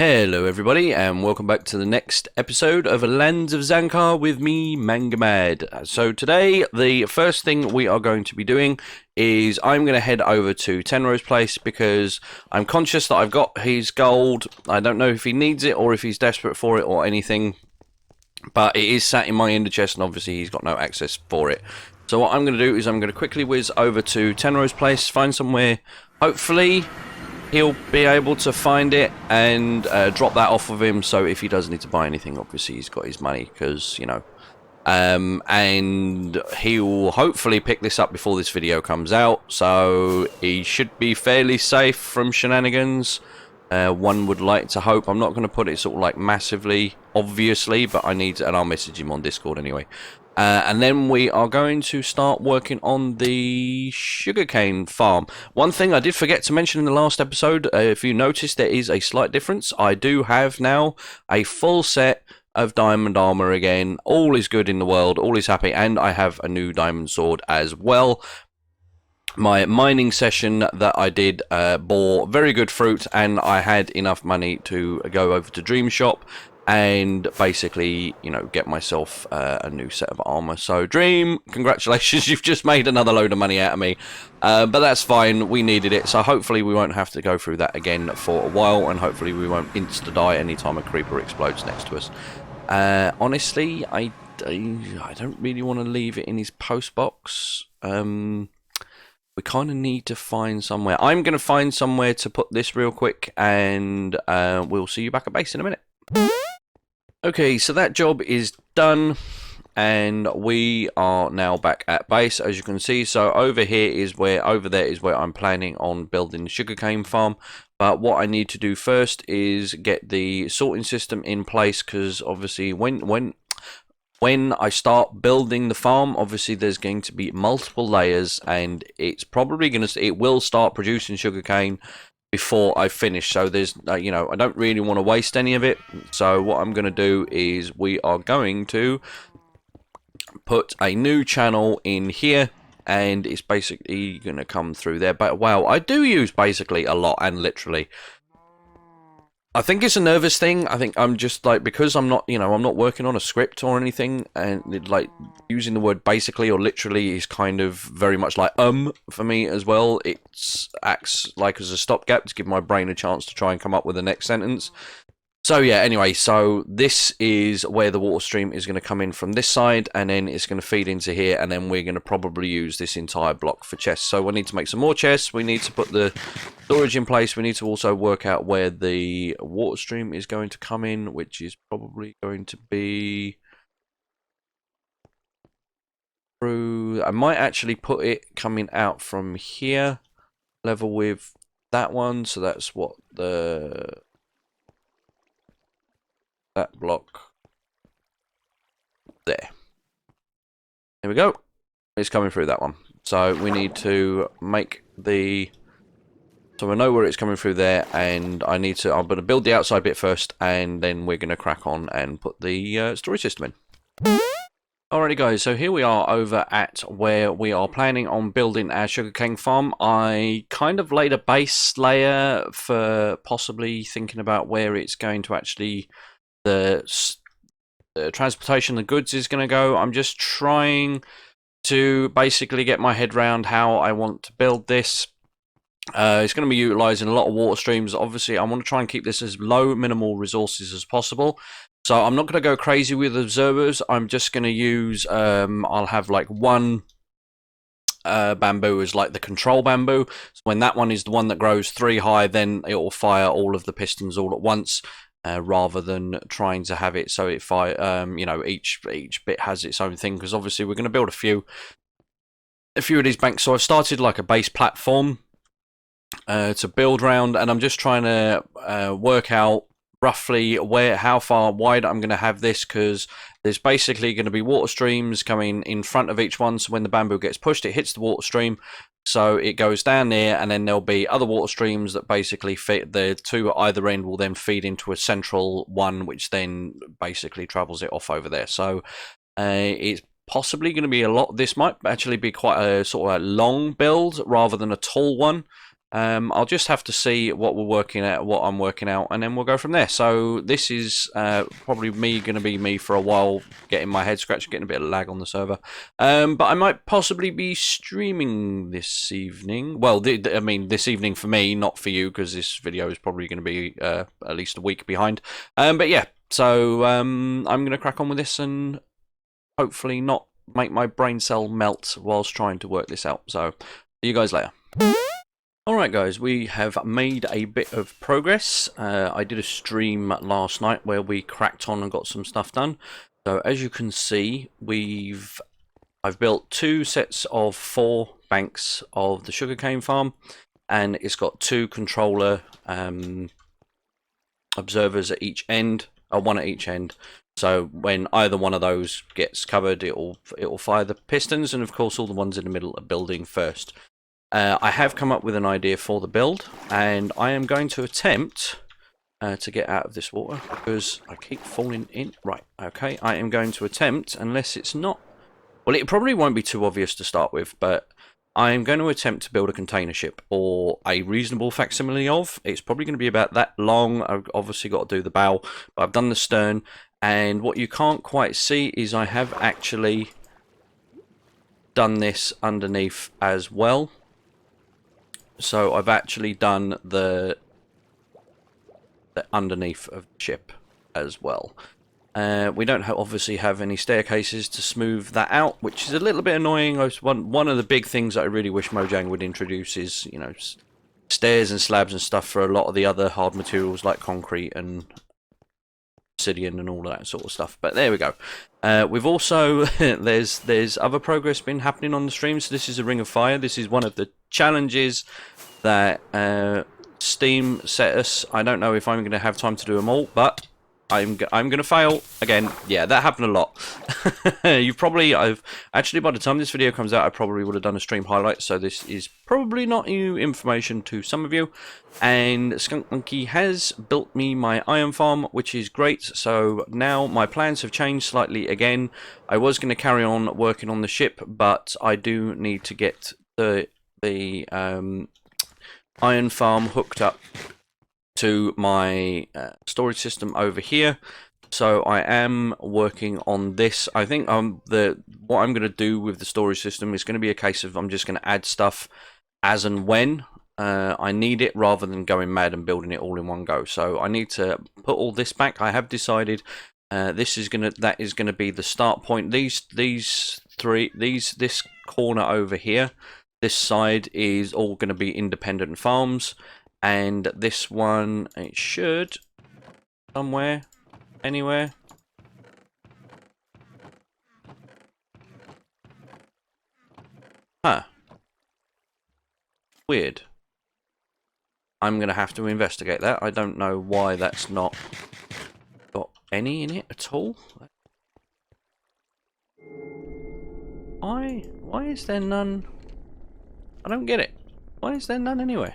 Hello everybody and welcome back to the next episode of Lands of Zankar with me, Mangamad. So today the first thing we are going to be doing is I'm going to head over to Tenro's place because I'm conscious that I've got his gold. I don't know if he needs it or if he's desperate for it or anything, but it is sat in my ender chest and obviously he's got no access for it. So what I'm going to do is I'm going to quickly whiz over to Tenro's place, find somewhere, hopefully he'll be able to find it and drop that off of him, so if he does need to buy anything, obviously he's got his money, because, you know, and he'll hopefully pick this up before this video comes out, so he should be fairly safe from shenanigans. One would like to hope. I'm not going to put it sort of like massively, obviously, but I need to, and I'll message him on Discord anyway. And then we are going to start working on the sugarcane farm. One thing I did forget to mention in the last episode, if you notice, there is a slight difference. I do have now a full set of diamond armor again. All is good in the world, all is happy, and I have a new diamond sword as well. My mining session that I did bore very good fruit, and I had enough money to go over to Dream Shop and basically, you know, get myself a new set of armor. So Dream, congratulations, you've just made another load of money out of me, but that's fine, we needed it, so hopefully we won't have to go through that again for a while, and hopefully we won't insta-die anytime a creeper explodes next to us. Honestly, I don't really want to leave it in his post box. We kind of need to find somewhere. I'm going to find somewhere to put this real quick, and we'll see you back at base in a minute. Okay, so that job is done, and we are now back at base, as you can see. So over there is where I'm planning on building the sugarcane farm. But what I need to do first is get the sorting system in place, because obviously when I start building the farm, obviously there's going to be multiple layers, and it's probably it will start producing sugarcane before I finish. So there's you know, I don't really want to waste any of it. So what I'm going to do is we are going to put a new channel in here, and it's basically going to come through there. But wow, I do use basically a lot and literally. I think it's a nervous thing. I think I'm just like, because I'm not, you know, I'm not working on a script or anything, and like using the word basically or literally is kind of very much like for me as well. It acts like as a stopgap to give my brain a chance to try and come up with the next sentence. So yeah, anyway, so this is where the water stream is going to come in from this side, and then it's going to feed into here, and then we're going to probably use this entire block for chests. So we need to make some more chests, we need to put the storage in place, we need to also work out where the water stream is going to come in, which is probably going to be through, I might actually put it coming out from here, level with that one, so that's what that block there. There we go. It's coming through that one. So we need to make the, so I know where it's coming through there, and I'm going to build the outside bit first, and then we're going to crack on and put the storage system in. Alrighty guys, so here we are over at where we are planning on building our sugarcane farm. I kind of laid a base layer for possibly thinking about where it's going to actually, the transportation of the goods is going to go. I'm just trying to basically get my head around how I want to build this. It's going to be utilizing a lot of water streams. Obviously, I want to try and keep this as low minimal resources as possible. So I'm not going to go crazy with observers. I'm just going to use, I'll have like one bamboo as like the control bamboo. So when that one is the one that grows 3 high, then it will fire all of the pistons all at once. Rather than trying to have it so it you know, each bit has its own thing, because obviously we're going to build a few of these banks. So I've started like a base platform to build around, and I'm just trying to work out roughly how far wide I'm going to have this, because there's basically going to be water streams coming in front of each one. So when the bamboo gets pushed, it hits the water stream, so it goes down there, and then there'll be other water streams that basically fit, the two at either end will then feed into a central one, which then basically travels it off over there. So it's possibly going to be a lot. This might actually be quite a sort of a long build rather than a tall one. I'll just have to see what we're working at, what I'm working out, and then we'll go from there. So this is probably going to be me for a while, getting my head scratched, getting a bit of lag on the server. But I might possibly be streaming this evening. Well, I mean, this evening for me, not for you, because this video is probably going to be at least a week behind. But yeah, so I'm going to crack on with this and hopefully not make my brain cell melt whilst trying to work this out. So see you guys later. Alright guys, we have made a bit of progress. I did a stream last night where we cracked on and got some stuff done. So as you can see, I've built 2 sets of 4 banks of the sugarcane farm, and it's got 2 controller observers at each end, or 1 at each end. So when either one of those gets covered, it'll fire the pistons, and of course all the ones in the middle are building first. I have come up with an idea for the build, and I am going to attempt to get out of this water because I keep falling in. Right, okay, I am going to attempt, unless it's not... Well, it probably won't be too obvious to start with, but I am going to attempt to build a container ship, or a reasonable facsimile of. It's probably going to be about that long. I've obviously got to do the bow, but I've done the stern, and what you can't quite see is I have actually done this underneath as well. So I've actually done the underneath of the ship as well. We don't obviously have any staircases to smooth that out, which is a little bit annoying. One of the big things that I really wish Mojang would introduce is, you know, stairs and slabs and stuff for a lot of the other hard materials like concrete and obsidian and all of that sort of stuff. But there we go. We've also there's other progress been happening on the stream. So this is a Ring of Fire. This is one of the challenges that Steam set us. I don't know if I'm going to have time to do them all, but I'm going to fail again. Yeah, that happened a lot. I've actually, by the time this video comes out, I probably would have done a stream highlight, so this is probably not new information to some of you. And Skunk Monkey has built me my iron farm, which is great. So now my plans have changed slightly again. I was going to carry on working on the ship, but I do need to get the iron farm hooked up to my storage system over here. So I am working on this. I think what I'm going to do with the storage system is going to be a case of I'm just going to add stuff as and when I need it, rather than going mad and building it all in one go. So I need to put all this back. I have decided that is going to be the start point. This corner over here, this side is all going to be independent farms. And this one, it should, somewhere, anywhere. Huh. Weird. I'm going to have to investigate that. I don't know why that's not got any in it at all. Why is there none? I don't get it. Why is there none anywhere?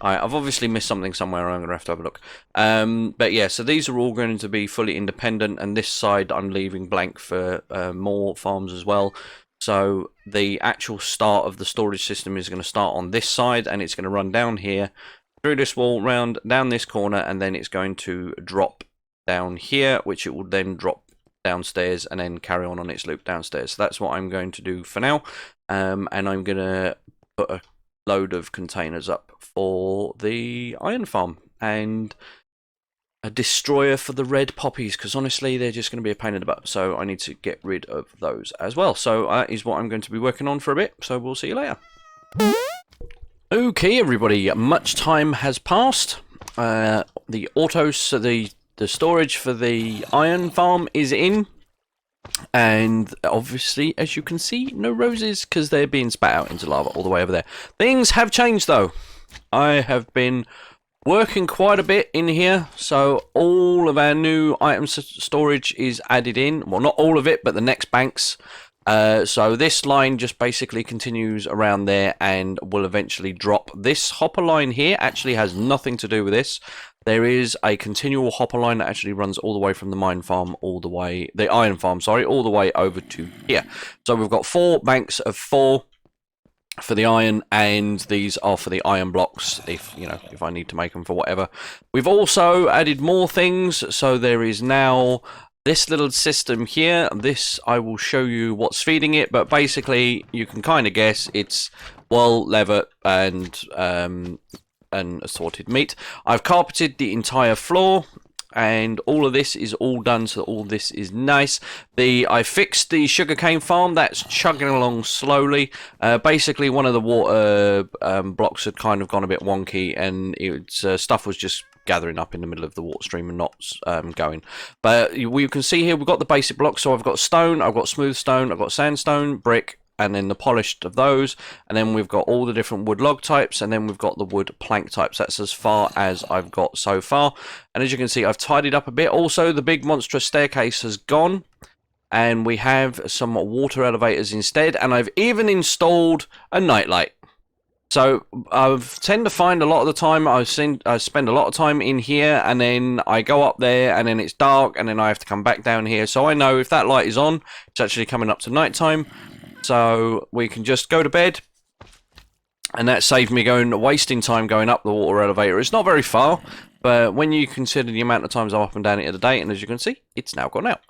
I've obviously missed something somewhere. I'm going to have a look. But yeah, so these are all going to be fully independent, and this side I'm leaving blank for more farms as well. So the actual start of the storage system is going to start on this side, and it's going to run down here, through this wall, round, down this corner, and then it's going to drop down here, which it will then drop downstairs and then carry on its loop downstairs. So that's what I'm going to do for now. And I'm going to put a load of containers up for the iron farm and a destroyer for the red poppies, because honestly they're just going to be a pain in the butt, so I need to get rid of those as well. So that is what I'm going to be working on for a bit, so we'll see you later. Okay everybody, much time has passed. The storage for the iron farm is in. And obviously, as you can see, no roses because they're being spat out into lava all the way over there. Things have changed though. I have been working quite a bit in here, so all of our new item storage is added in. Well, not all of it, but the next banks. So this line just basically continues around there and will eventually drop. This hopper line here actually has nothing to do with this. There is a continual hopper line that actually runs all the way from the iron farm all the way over to here. So we've got 4 banks of 4 for the iron, and these are for the iron blocks if if I need to make them for whatever. We've also added more things, so there is now this little system here. This, I will show you what's feeding it, but basically you can kind of guess it's wool, leather, and assorted meat. I've carpeted the entire floor, and all of this is all done, so all this is nice. I fixed the sugarcane farm. That's chugging along slowly. Basically, one of the water blocks had kind of gone a bit wonky, and stuff was just gathering up in the middle of the water stream and not going. But you can see here we've got the basic blocks. So I've got stone, I've got smooth stone, I've got sandstone, brick, and then the polished of those, and then we've got all the different wood log types, and then we've got the wood plank types. That's as far as I've got so far, and as you can see, I've tidied up a bit. Also, the big monstrous staircase has gone, and we have some water elevators instead, and I've even installed a nightlight. So I tend to find a lot of the time I spend a lot of time in here, and then I go up there, and then it's dark, and then I have to come back down here. So I know if that light is on, it's actually coming up to night time. So we can just go to bed, and that saved me wasting time going up the water elevator. It's not very far, but when you consider the amount of times I'm up and down it in a day, and as you can see, it's now gone out.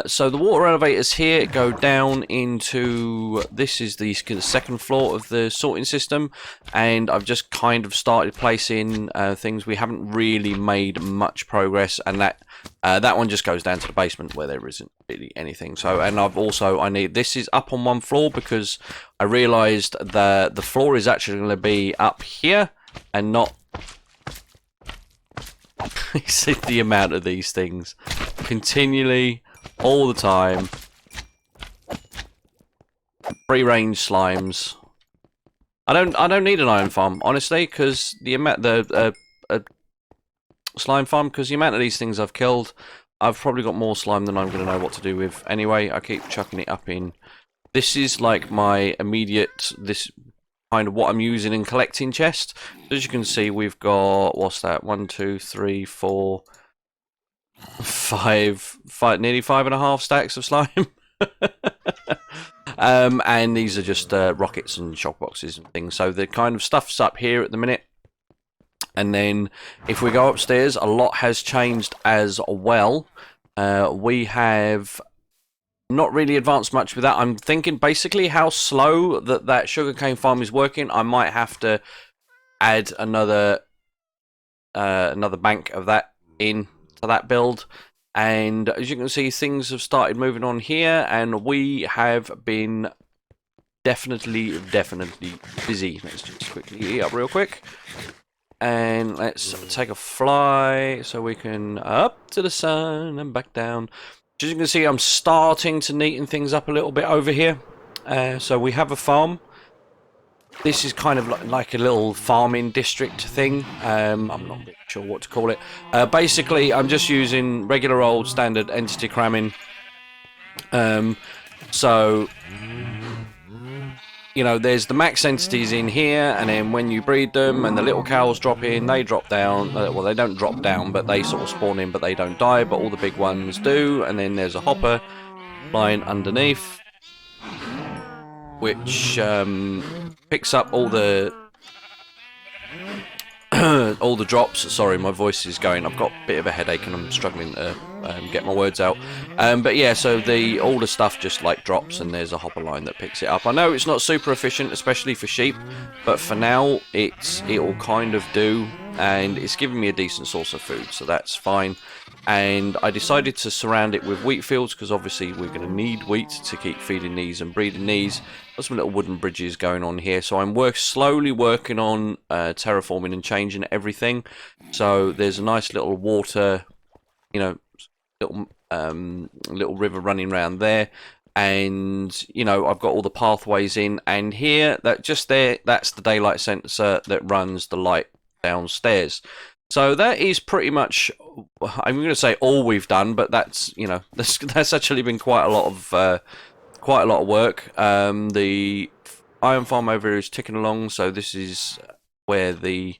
So the water elevators here go down into, this is the second floor of the sorting system, and I've just kind of started placing things. We haven't really made much progress, and that one just goes down to the basement where there isn't really anything. So, and this is up on one floor because I realised that the floor is actually going to be up here and not. You see the amount of these things continually, all the time. Free-range slimes. I don't need an iron farm, honestly, because the amount slime farm, because the amount of these things I've killed, I've probably got more slime than I'm going to know what to do with. Anyway, I keep chucking it up in. This is like my immediate, this kind of what I'm using in collecting chest. As you can see, we've got, what's that? 1, 2, 3, 4, 5, nearly 5.5 stacks of slime. And these are just rockets and shock boxes and things. So the kind of stuff's up here at the minute. And then if we go upstairs, a lot has changed as well. We have not really advanced much with that. I'm thinking basically how slow that sugarcane farm is working. I might have to add another bank of that in to that build. And as you can see, things have started moving on here, and we have been definitely busy. Let's just quickly eat up real quick. And let's take a fly so we can up to the sun and back down. As you can see, I'm starting to neaten things up a little bit over here. So we have a farm. This is kind of like a little farming district thing. I'm not really sure what to call it. Basically, I'm just using regular old standard entity cramming. So, you know, there's the max entities in here, and then when you breed them and the little cows drop in, they drop down. Well, they don't drop down, but they sort of spawn in, but they don't die, but all the big ones do. And then there's a hopper lying underneath, which picks up all the all the drops. Sorry, my voice is going. I've got a bit of a headache and I'm struggling to get my words out. But yeah, so all the stuff just like drops, and there's a hopper line that picks it up. I know it's not super efficient, especially for sheep, but for now it'll kind of do, and it's giving me a decent source of food, so that's fine. And I decided to surround it with wheat fields, because obviously we're going to need wheat to keep feeding these and breeding these. Got some little wooden bridges going on here, so I'm slowly working on terraforming and changing everything. So there's a nice little water, you know, little river running around there, and you know, I've got all the pathways in, and here that's the daylight sensor that runs the light downstairs. So that is pretty much, I'm going to say all we've done, but that's, you know, that's actually been quite a lot of work. The iron farm over here is ticking along, so this is where the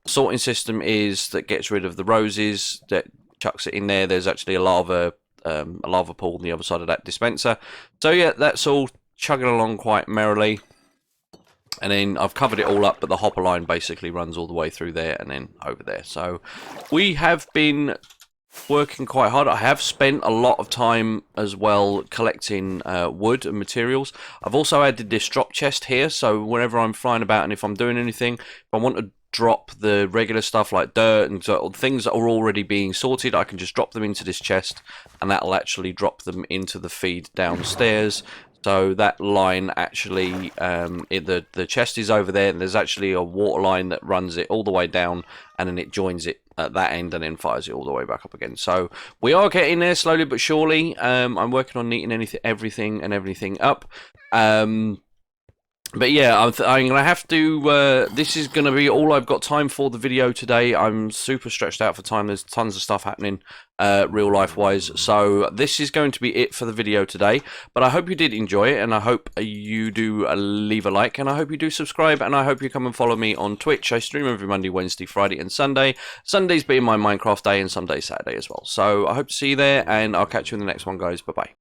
sorting system is that gets rid of the roses, that chucks it in there. There's actually a lava pool on the other side of that dispenser. So yeah, that's all chugging along quite merrily. And then I've covered it all up, but the hopper line basically runs all the way through there and then over there. So we have been working quite hard. I have spent a lot of time as well collecting wood and materials. I've also added this drop chest here, so whenever I'm flying about and if I'm doing anything, if I want to drop the regular stuff like dirt and things that are already being sorted, I can just drop them into this chest and that'll actually drop them into the feed downstairs. So that line actually, the chest is over there, and there's actually a water line that runs it all the way down, and then it joins it at that end and then fires it all the way back up again. So we are getting there slowly but surely. I'm working on neating everything up. But yeah, I'm going to have to, this is going to be all I've got time for the video today. I'm super stretched out for time. There's tons of stuff happening real life wise. So this is going to be it for the video today. But I hope you did enjoy it, and I hope you do leave a like, and I hope you do subscribe, and I hope you come and follow me on Twitch. I stream every Monday, Wednesday, Friday and Sunday. Sundays being my Minecraft day and some days Saturday as well. So I hope to see you there, and I'll catch you in the next one, guys. Bye-bye.